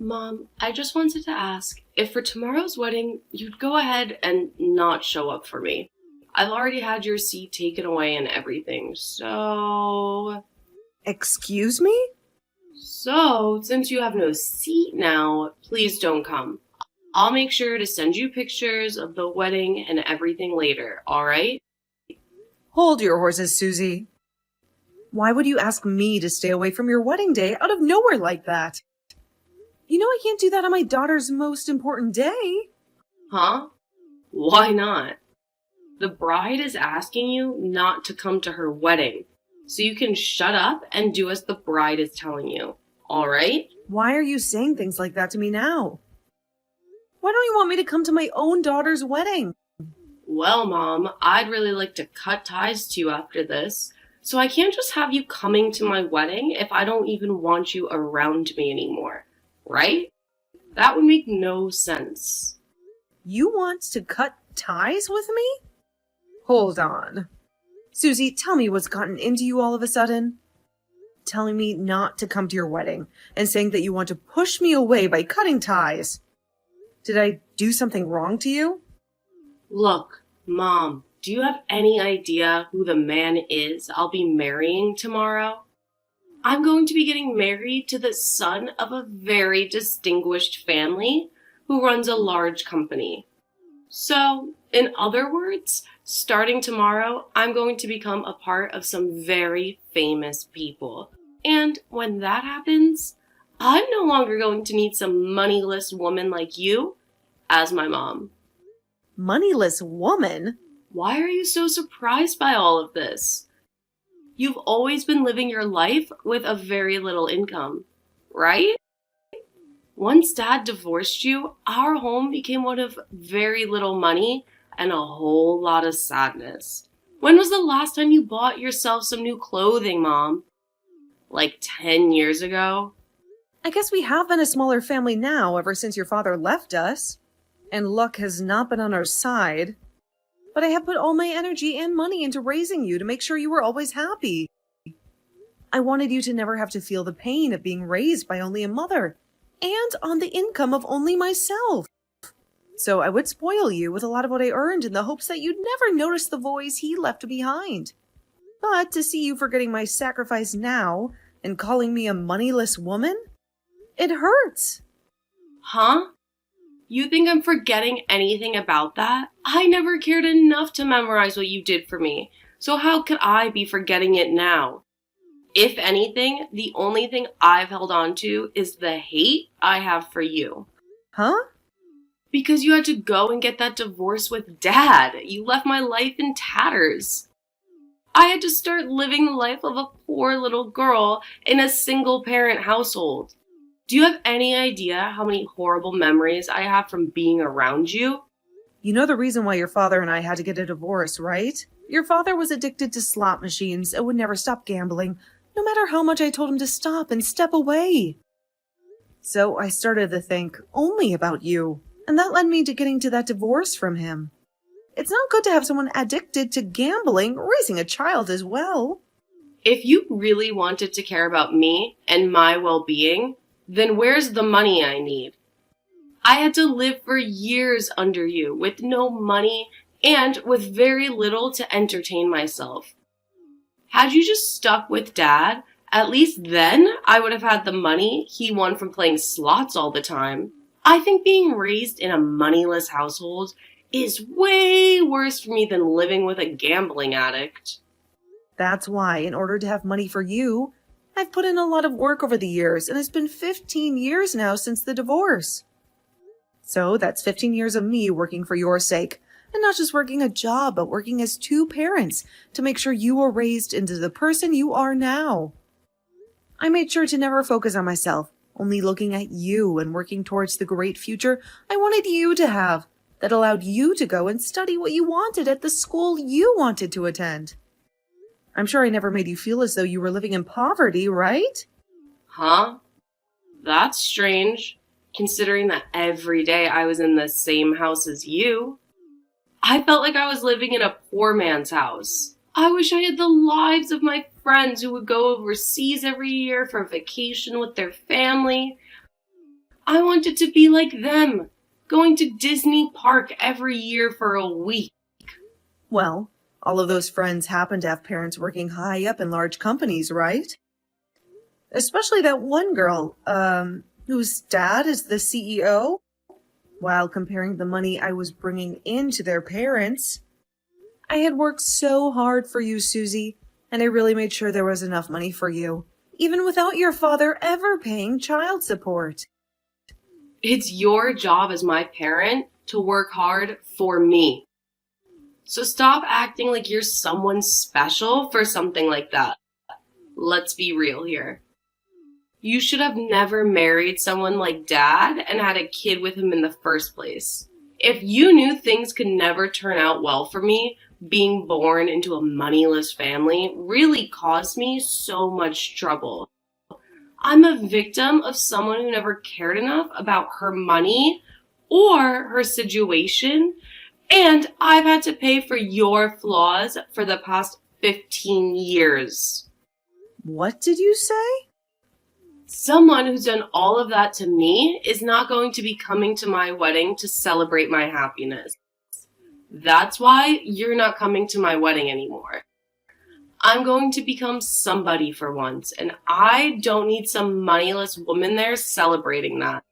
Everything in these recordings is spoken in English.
Mom, I just wanted to ask if for tomorrow's wedding you'd go ahead and not show up for me. I've already had your seat taken away and everything, Excuse me? So, since you have no seat now, please don't come. I'll make sure to send you pictures of the wedding and everything later, alright? Hold your horses, Susie. Why would you ask me to stay away from your wedding day out of nowhere like that? You know I can't do that on my daughter's most important day. Huh? Why not? The bride is asking you not to come to her wedding, so you can shut up and do as the bride is telling you, alright? Why are you saying things like that to me now? Why don't you want me to come to my own daughter's wedding? Well, Mom, I'd really like to cut ties to you after this, so I can't just have you coming to my wedding if I don't even want you around me anymore, right? That would make no sense. You want to cut ties with me? Hold on. Susie, tell me what's gotten into you all of a sudden. Telling me not to come to your wedding and saying that you want to push me away by cutting ties. Did I do something wrong to you? Look, Mom, do you have any idea who the man is I'll be marrying tomorrow? I'm going to be getting married to the son of a very distinguished family who runs a large company. So, in other words, starting tomorrow, I'm going to become a part of some very famous people. And when that happens, I'm no longer going to need some moneyless woman like you as my mom. Moneyless woman? Why are you so surprised by all of this? You've always been living your life with a very little income, right? Once Dad divorced you, our home became one of very little money and a whole lot of sadness. When was the last time you bought yourself some new clothing, Mom? Like 10 years ago? I guess we have been a smaller family now ever since your father left us. And luck has not been on our side. But I have put all my energy and money into raising you to make sure you were always happy. I wanted you to never have to feel the pain of being raised by only a mother and on the income of only myself. So I would spoil you with a lot of what I earned in the hopes that you'd never notice the voice he left behind. But to see you forgetting my sacrifice now and calling me a moneyless woman, it hurts. Huh? You think I'm forgetting anything about that? I never cared enough to memorize what you did for me, so how could I be forgetting it now? If anything, the only thing I've held on to is the hate I have for you. Huh? Because you had to go and get that divorce with Dad. You left my life in tatters. I had to start living the life of a poor little girl in a single-parent household. Do you have any idea how many horrible memories I have from being around you? You know the reason why your father and I had to get a divorce, right? Your father was addicted to slot machines and would never stop gambling, no matter how much I told him to stop and step away. So I started to think only about you, and that led me to getting to that divorce from him. It's not good to have someone addicted to gambling raising a child as well. If you really wanted to care about me and my well-being, then where's the money I need? I had to live for years under you with no money and with very little to entertain myself. Had you just stuck with Dad, at least then I would have had the money he won from playing slots all the time. I think being raised in a moneyless household is way worse for me than living with a gambling addict. That's why, in order to have money for you, I've put in a lot of work over the years, and it's been 15 years now since the divorce. So that's 15 years of me working for your sake, and not just working a job, but working as two parents to make sure you were raised into the person you are now. I made sure to never focus on myself, only looking at you and working towards the great future I wanted you to have that allowed you to go and study what you wanted at the school you wanted to attend. I'm sure I never made you feel as though you were living in poverty, right? Huh? That's strange, considering that every day I was in the same house as you. I felt like I was living in a poor man's house. I wish I had the lives of my friends who would go overseas every year for a vacation with their family. I wanted to be like them, going to Disney Park every year for a week. Well, all of those friends happen to have parents working high up in large companies, right? Especially that one girl, whose dad is the CEO. While comparing the money I was bringing in to their parents, I had worked so hard for you, Susie, and I really made sure there was enough money for you, even without your father ever paying child support. It's your job as my parent to work hard for me. So stop acting like you're someone special for something like that. Let's be real here. You should have never married someone like Dad and had a kid with him in the first place. If you knew things could never turn out well for me, being born into a moneyless family really caused me so much trouble. I'm a victim of someone who never cared enough about her money or her situation, and I've had to pay for your flaws for the past 15 years. What did you say? Someone who's done all of that to me is not going to be coming to my wedding to celebrate my happiness. That's why you're not coming to my wedding anymore. I'm going to become somebody for once, and I don't need some moneyless woman there celebrating that.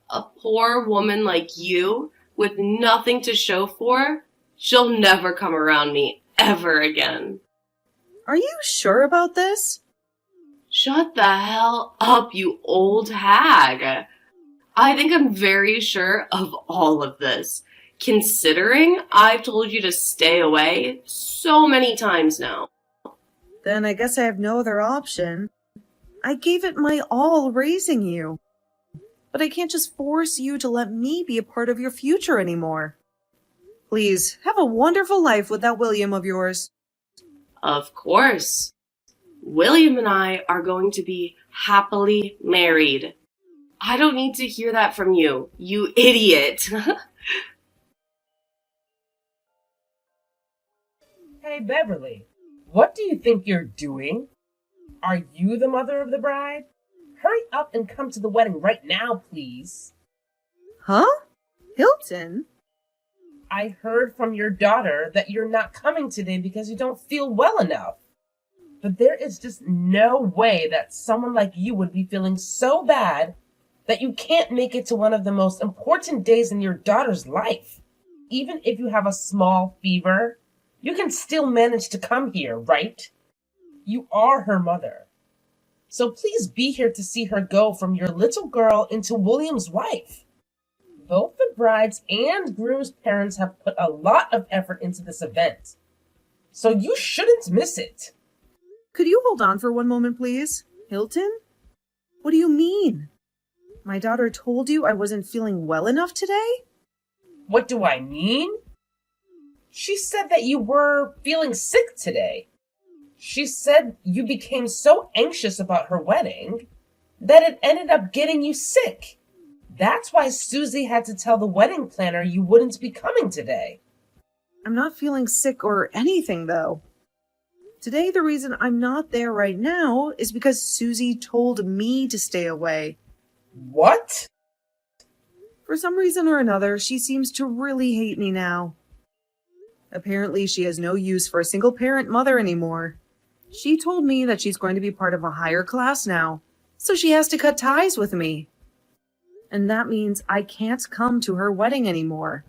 A poor woman like you, with nothing to show for, she'll never come around me ever again. Are you sure about this? Shut the hell up, you old hag. I think I'm very sure of all of this, considering I've told you to stay away so many times now. Then I guess I have no other option. I gave it my all raising you. But I can't just force you to let me be a part of your future anymore. Please, have a wonderful life with that William of yours. Of course. William and I are going to be happily married. I don't need to hear that from you, you idiot. Hey, Beverly, what do you think you're doing? Are you the mother of the bride? Hurry up and come to the wedding right now, please. Huh? Hilton? I heard from your daughter that you're not coming today because you don't feel well enough. But there is just no way that someone like you would be feeling so bad that you can't make it to one of the most important days in your daughter's life. Even if you have a small fever, you can still manage to come here, right? You are her mother. So please be here to see her go from your little girl into William's wife. Both the bride's and groom's parents have put a lot of effort into this event. So you shouldn't miss it. Could you hold on for one moment, please? Hilton? What do you mean? My daughter told you I wasn't feeling well enough today? What do I mean? She said that you were feeling sick today. She said you became so anxious about her wedding that it ended up getting you sick. That's why Susie had to tell the wedding planner you wouldn't be coming today. I'm not feeling sick or anything, though. Today, the reason I'm not there right now is because Susie told me to stay away. What? For some reason or another, she seems to really hate me now. Apparently, she has no use for a single-parent mother anymore. She told me that she's going to be part of a higher class now, so she has to cut ties with me. And that means I can't come to her wedding anymore.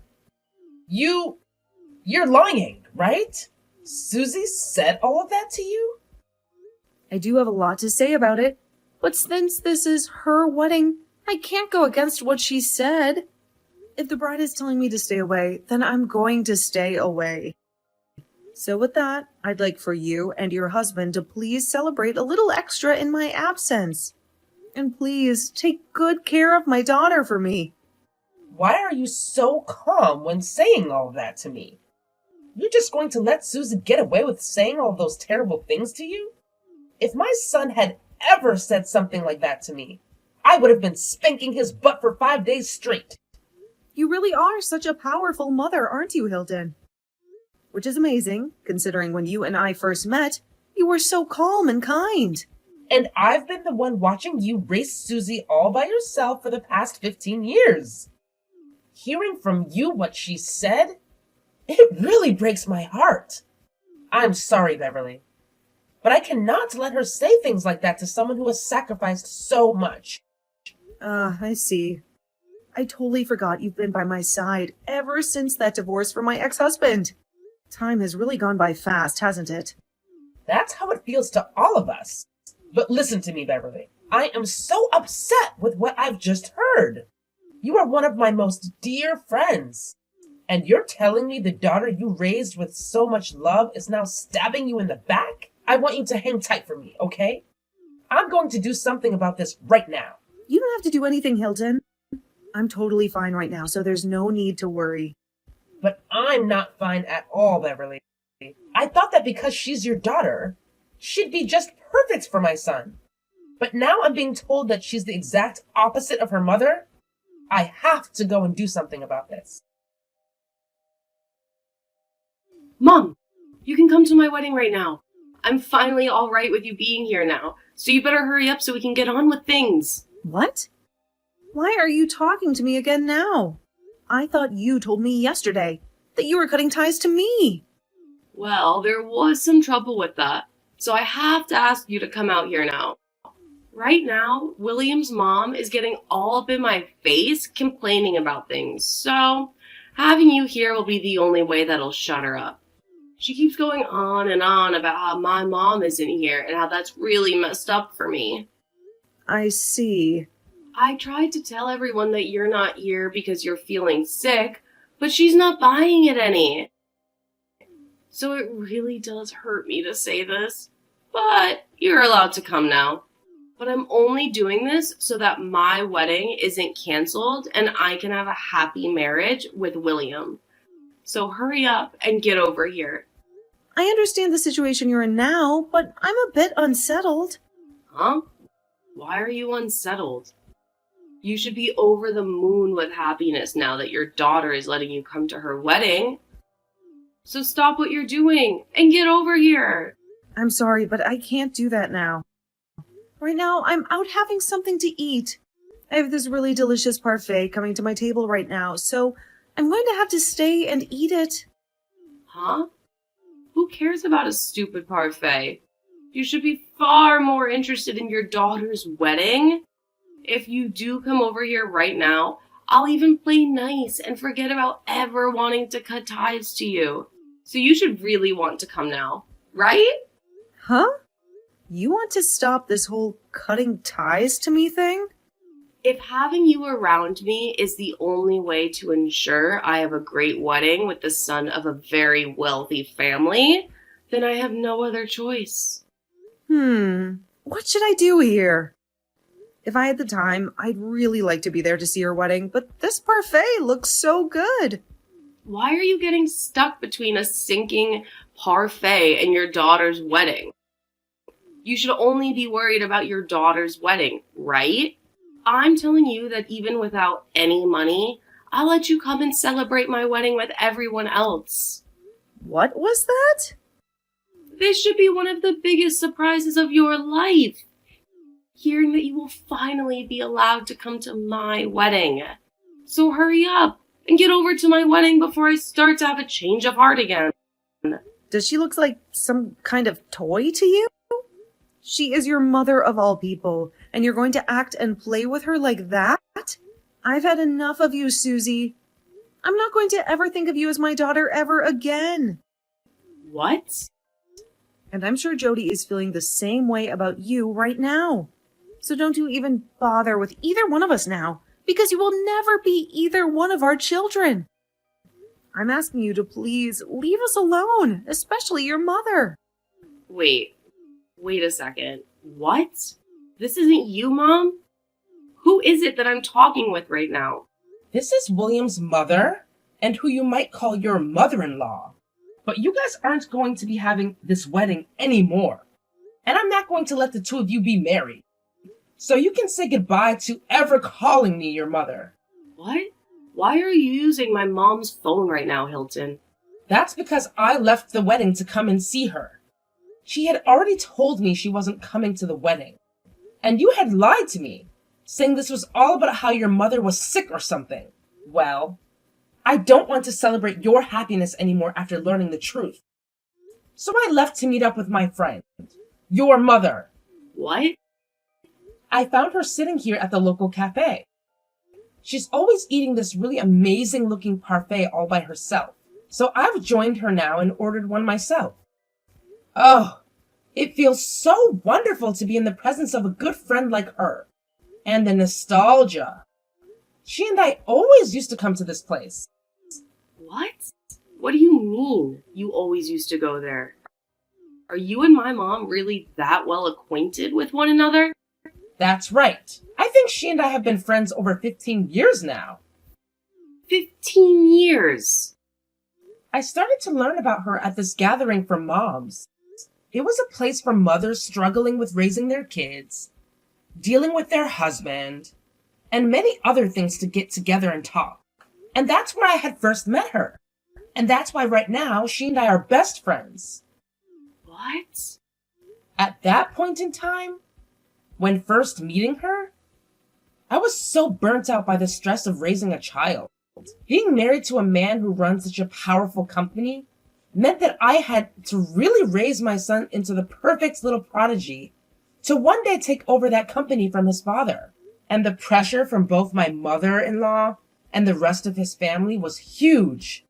You're lying, right? Susie said all of that to you? I do have a lot to say about it, but since this is her wedding, I can't go against what she said. If the bride is telling me to stay away, then I'm going to stay away. So with that, I'd like for you and your husband to please celebrate a little extra in my absence. And please take good care of my daughter for me. Why are you so calm when saying all of that to me? You're just going to let Susie get away with saying all those terrible things to you? If my son had ever said something like that to me, I would have been spanking his butt for 5 days straight. You really are such a powerful mother, aren't you, Hilton? Which is amazing, considering when you and I first met, you were so calm and kind. And I've been the one watching you raise Susie all by yourself for the past 15 years. Hearing from you what she said, it really breaks my heart. I'm sorry, Beverly, but I cannot let her say things like that to someone who has sacrificed so much. I see. I totally forgot you've been by my side ever since that divorce from my ex-husband. Time has really gone by fast, hasn't it? That's how it feels to all of us. But listen to me, Beverly. I am so upset with what I've just heard. You are one of my most dear friends. And you're telling me the daughter you raised with so much love is now stabbing you in the back? I want you to hang tight for me, okay? I'm going to do something about this right now. You don't have to do anything, Hilton. I'm totally fine right now, so there's no need to worry. But I'm not fine at all, Beverly. I thought that because she's your daughter, she'd be just perfect for my son. But now I'm being told that she's the exact opposite of her mother. I have to go and do something about this. Mom, you can come to my wedding right now. I'm finally all right with you being here now, so you better hurry up so we can get on with things. What? Why are you talking to me again now? I thought you told me yesterday that you were cutting ties to me. Well, there was some trouble with that, so I have to ask you to come out here now. Right now, William's mom is getting all up in my face complaining about things, so having you here will be the only way that'll shut her up. She keeps going on and on about how my mom isn't here and how that's really messed up for me. I see. I tried to tell everyone that you're not here because you're feeling sick, but she's not buying it any. So it really does hurt me to say this, but you're allowed to come now. But I'm only doing this so that my wedding isn't canceled and I can have a happy marriage with William. So hurry up and get over here. I understand the situation you're in now, but I'm a bit unsettled. Huh? Why are you unsettled? You should be over the moon with happiness now that your daughter is letting you come to her wedding. So stop what you're doing and get over here. I'm sorry, but I can't do that now. Right now, I'm out having something to eat. I have this really delicious parfait coming to my table right now, so I'm going to have to stay and eat it. Huh? Who cares about a stupid parfait? You should be far more interested in your daughter's wedding. If you do come over here right now, I'll even play nice and forget about ever wanting to cut ties to you. So you should really want to come now, right? Huh? You want to stop this whole cutting ties to me thing? If having you around me is the only way to ensure I have a great wedding with the son of a very wealthy family, then I have no other choice. What should I do here? If I had the time, I'd really like to be there to see your wedding, but this parfait looks so good. Why are you getting stuck between a sinking parfait and your daughter's wedding? You should only be worried about your daughter's wedding, right? I'm telling you that even without any money, I'll let you come and celebrate my wedding with everyone else. What was that? This should be one of the biggest surprises of your life. Hearing that you will finally be allowed to come to my wedding. So hurry up and get over to my wedding before I start to have a change of heart again. Does she look like some kind of toy to you? She is your mother of all people, and you're going to act and play with her like that? I've had enough of you, Susie. I'm not going to ever think of you as my daughter ever again. What? And I'm sure Jody is feeling the same way about you right now. So don't you even bother with either one of us now, because you will never be either one of our children. I'm asking you to please leave us alone, especially your mother. Wait a second. What? This isn't you, Mom? Who is it that I'm talking with right now? This is William's mother, and who you might call your mother-in-law. But you guys aren't going to be having this wedding anymore. And I'm not going to let the two of you be married. So you can say goodbye to ever calling me your mother. What? Why are you using my mom's phone right now, Hilton? That's because I left the wedding to come and see her. She had already told me she wasn't coming to the wedding. And you had lied to me, saying this was all about how your mother was sick or something. Well, I don't want to celebrate your happiness anymore after learning the truth. So I left to meet up with my friend, your mother. What? I found her sitting here at the local cafe. She's always eating this really amazing looking parfait all by herself. So I've joined her now and ordered one myself. Oh, it feels so wonderful to be in the presence of a good friend like her. And the nostalgia. She and I always used to come to this place. What? What do you mean you always used to go there? Are you and my mom really that well acquainted with one another? That's right. I think she and I have been friends over 15 years now. 15 years. I started to learn about her at this gathering for moms. It was a place for mothers struggling with raising their kids, dealing with their husband, and many other things to get together and talk. And that's where I had first met her. And that's why right now she and I are best friends. What? At that point in time, when first meeting her, I was so burnt out by the stress of raising a child. Being married to a man who runs such a powerful company meant that I had to really raise my son into the perfect little prodigy to one day take over that company from his father. And the pressure from both my mother-in-law and the rest of his family was huge.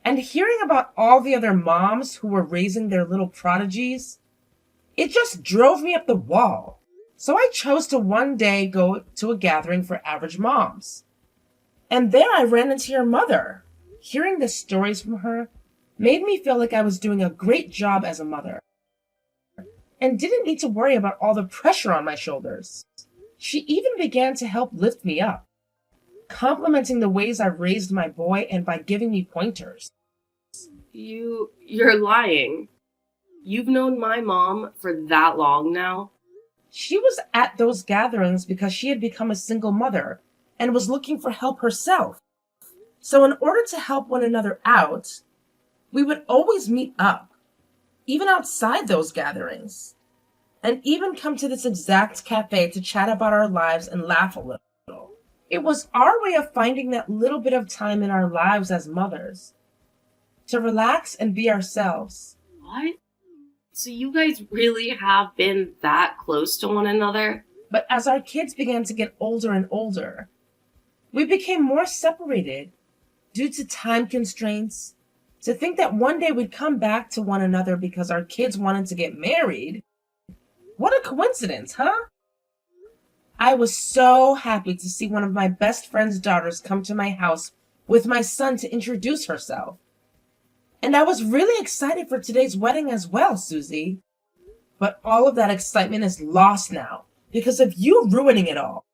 And hearing about all the other moms who were raising their little prodigies, it just drove me up the wall. So I chose to one day go to a gathering for average moms. And there I ran into your mother. Hearing the stories from her made me feel like I was doing a great job as a mother and didn't need to worry about all the pressure on my shoulders. She even began to help lift me up, complimenting the ways I raised my boy and by giving me pointers. You're lying. You've known my mom for that long now? She was at those gatherings because she had become a single mother and was looking for help herself. So in order to help one another out, we would always meet up, even outside those gatherings, and even come to this exact cafe to chat about our lives and laugh a little. It was our way of finding that little bit of time in our lives as mothers to relax and be ourselves. What? So you guys really have been that close to one another? But as our kids began to get older and older, we became more separated due to time constraints. To think that one day we'd come back to one another because our kids wanted to get married. What a coincidence, huh? I was so happy to see one of my best friend's daughters come to my house with my son to introduce herself. And I was really excited for today's wedding as well, Susie. But all of that excitement is lost now because of you ruining it all.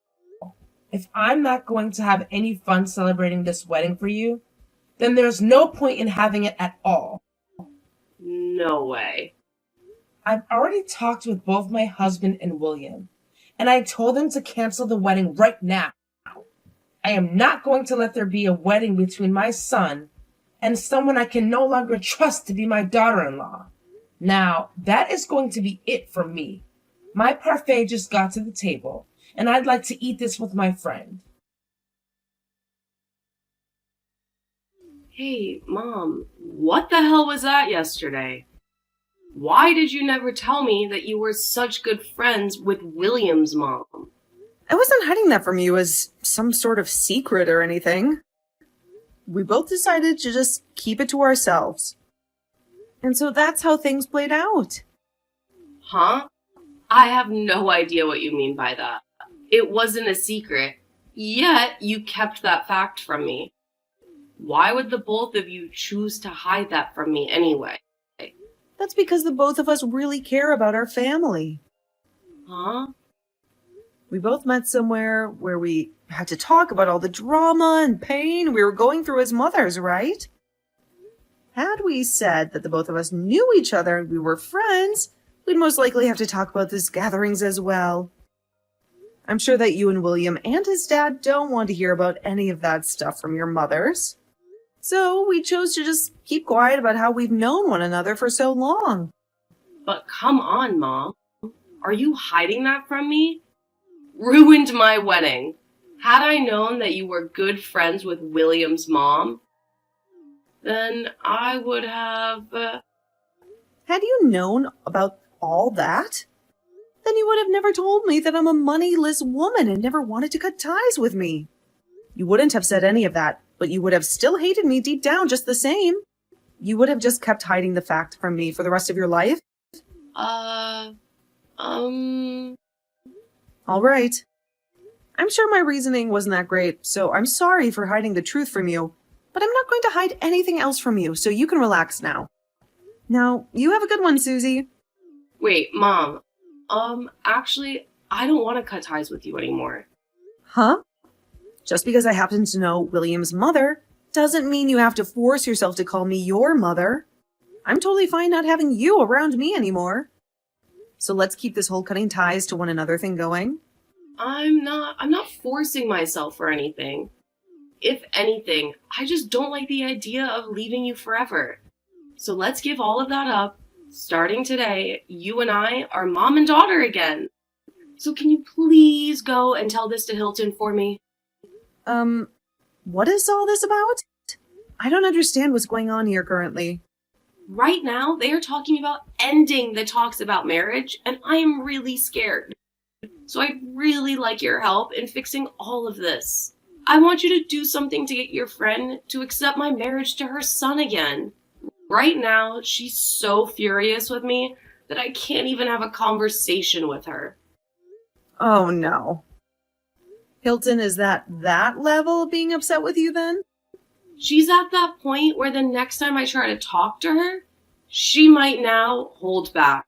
If I'm not going to have any fun celebrating this wedding for you, then there's no point in having it at all. No way. I've already talked with both my husband and William, and I told them to cancel the wedding right now. I am not going to let there be a wedding between my son and someone I can no longer trust to be my daughter-in-law. Now, that is going to be it for me. My parfait just got to the table, and I'd like to eat this with my friend. Hey, Mom, what the hell was that yesterday? Why did you never tell me that you were such good friends with William's mom? I wasn't hiding that from you as some sort of secret or anything. We both decided to just keep it to ourselves. And so that's how things played out. Huh? I have no idea what you mean by that. It wasn't a secret, yet you kept that fact from me. Why would the both of you choose to hide that from me anyway? That's because the both of us really care about our family. Huh? We both met somewhere where we had to talk about all the drama and pain we were going through as mothers, right? Had we said that the both of us knew each other and we were friends, we'd most likely have to talk about these gatherings as well. I'm sure that you and William and his dad don't want to hear about any of that stuff from your mothers. So we chose to just keep quiet about how we've known one another for so long. But come on, Mom. Are you hiding that from me? ruined my wedding. Had I known that you were good friends with William's mom, then I would have... Had you known about all that, then you would have never told me that I'm a moneyless woman and never wanted to cut ties with me. You wouldn't have said any of that, but you would have still hated me deep down just the same. You would have just kept hiding the fact from me for the rest of your life. All right. I'm sure my reasoning wasn't that great, so I'm sorry for hiding the truth from you, but I'm not going to hide anything else from you, so you can relax now. Now, you have a good one, Susie. Wait, Mom. Actually, I don't want to cut ties with you anymore. Huh? Just because I happen to know William's mother doesn't mean you have to force yourself to call me your mother. I'm totally fine not having you around me anymore. So let's keep this whole cutting ties to one another thing going. I'm not forcing myself or anything. If anything, I just don't like the idea of leaving you forever. So let's give all of that up. Starting today, you and I are mom and daughter again. So can you please go and tell this to Hilton for me? What is all this about? I don't understand what's going on here currently. Right now, they are talking about ending the talks about marriage, and I am really scared. So I'd really like your help in fixing all of this. I want you to do something to get your friend to accept my marriage to her son again. Right now, she's so furious with me that I can't even have a conversation with her. Oh no. Hilton is that level of being upset with you then? She's at that point where the next time I try to talk to her, she might now hold back.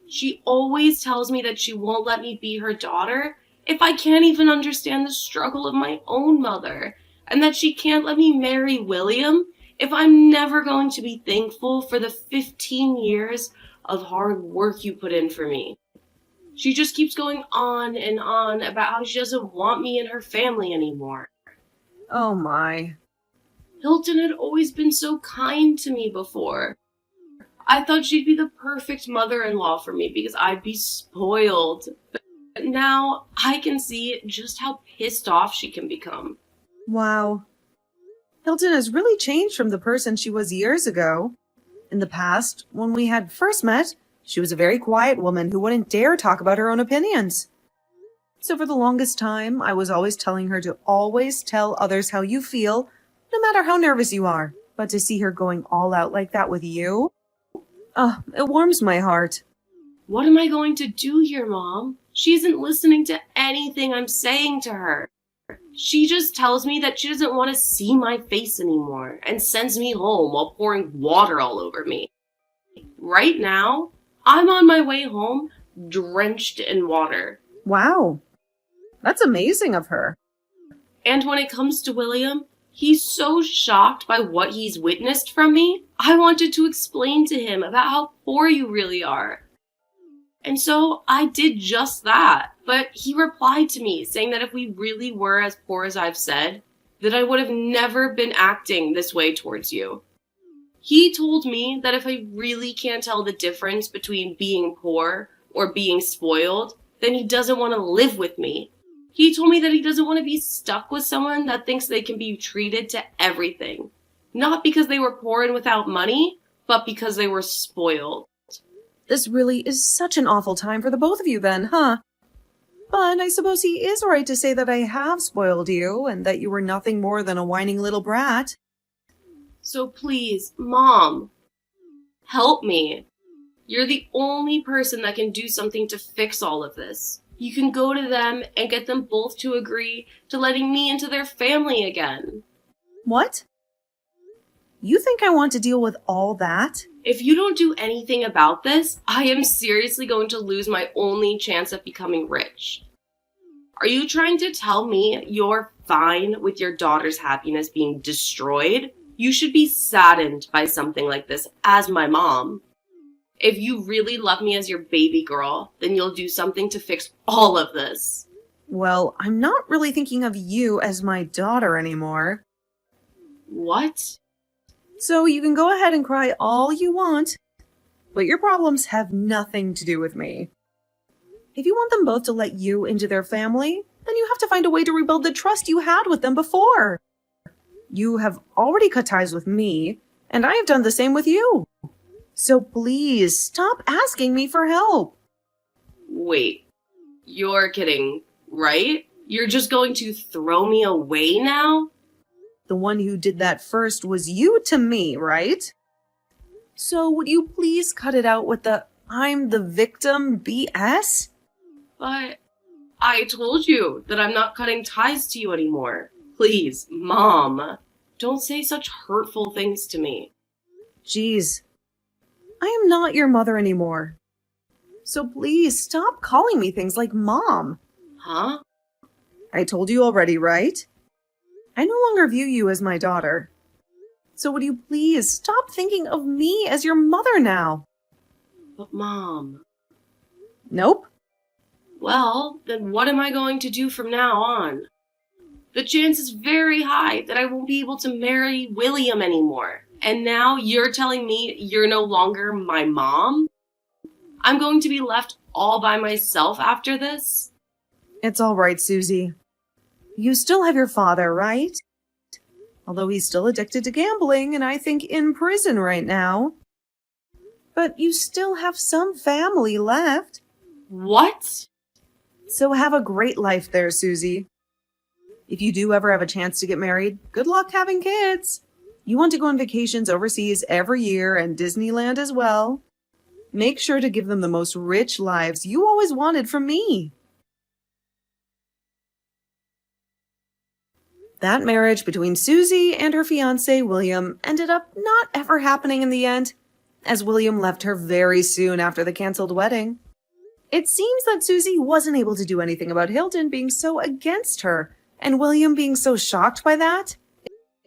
She always tells me that she won't let me be her daughter if I can't even understand the struggle of my own mother, and that she can't let me marry William if I'm never going to be thankful for the 15 years of hard work you put in for me. She just keeps going on and on about how she doesn't want me in her family anymore. Oh my. Hilton had always been so kind to me before. I thought she'd be the perfect mother-in-law for me because I'd be spoiled. But now I can see just how pissed off she can become. Wow. Hilton has really changed from the person she was years ago. In the past, when we had first met, she was a very quiet woman who wouldn't dare talk about her own opinions. So for the longest time, I was always telling her to always tell others how you feel, no matter how nervous you are. But to see her going all out like that with you, it warms my heart. What am I going to do here, Mom? She isn't listening to anything I'm saying to her. She just tells me that she doesn't want to see my face anymore and sends me home while pouring water all over me. Right now, I'm on my way home drenched in water. Wow. That's amazing of her. And when it comes to William, he's so shocked by what he's witnessed from me. I wanted to explain to him about how poor you really are. And so I did just that. But he replied to me saying that if we really were as poor as I've said, that I would have never been acting this way towards you. He told me that if I really can't tell the difference between being poor or being spoiled, then he doesn't want to live with me. He told me that he doesn't want to be stuck with someone that thinks they can be treated to everything. Not because they were poor and without money, but because they were spoiled. This really is such an awful time for the both of you then, huh? But I suppose he is right to say that I have spoiled you and that you were nothing more than a whining little brat. So please, Mom, help me. You're the only person that can do something to fix all of this. You can go to them and get them both to agree to letting me into their family again. What? You think I want to deal with all that? If you don't do anything about this, I am seriously going to lose my only chance of becoming rich. Are you trying to tell me you're fine with your daughter's happiness being destroyed? You should be saddened by something like this as my mom. If you really love me as your baby girl, then you'll do something to fix all of this. Well, I'm not really thinking of you as my daughter anymore. What? So you can go ahead and cry all you want, but your problems have nothing to do with me. If you want them both to let you into their family, then you have to find a way to rebuild the trust you had with them before. You have already cut ties with me, and I have done the same with you. So please stop asking me for help. Wait, you're kidding, right? You're just going to throw me away now? The one who did that first was you to me, right? So would you please cut it out with the I'm the victim BS? But I told you that I'm not cutting ties to you anymore. Please, Mom, don't say such hurtful things to me. Jeez, I am not your mother anymore. So please stop calling me things like Mom. Huh? I told you already, right? I no longer view you as my daughter. So would you please stop thinking of me as your mother now? But Mom... Nope. Well, then what am I going to do from now on? The chance is very high that I won't be able to marry William anymore. And now you're telling me you're no longer my mom? I'm going to be left all by myself after this? It's all right, Susie. You still have your father, right? Although he's still addicted to gambling and I think in prison right now. But you still have some family left. What? So have a great life there, Susie. If you do ever have a chance to get married, good luck having kids. You want to go on vacations overseas every year and Disneyland as well. Make sure to give them the most rich lives you always wanted from me. That marriage between Susie and her fiancé, William, ended up not ever happening in the end, as William left her very soon after the canceled wedding. It seems that Susie wasn't able to do anything about Hilton being so against her, and William being so shocked by that.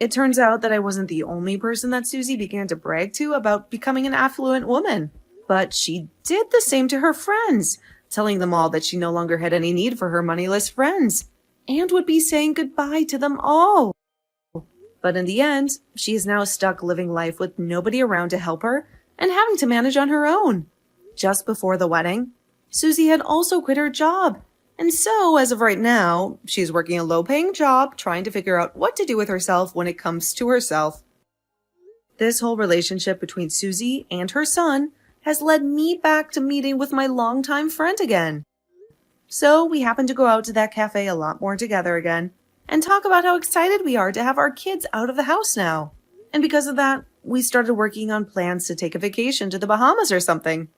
It turns out that I wasn't the only person that Susie began to brag to about becoming an affluent woman, but she did the same to her friends, telling them all that she no longer had any need for her moneyless friends, and would be saying goodbye to them all. But in the end, she is now stuck living life with nobody around to help her and having to manage on her own. Just before the wedding, Susie had also quit her job, and so, as of right now, she's working a low-paying job trying to figure out what to do with herself when it comes to herself. This whole relationship between Susie and her son has led me back to meeting with my longtime friend again. So we happen to go out to that cafe a lot more together again and talk about how excited we are to have our kids out of the house now. And because of that, we started working on plans to take a vacation to the Bahamas or something.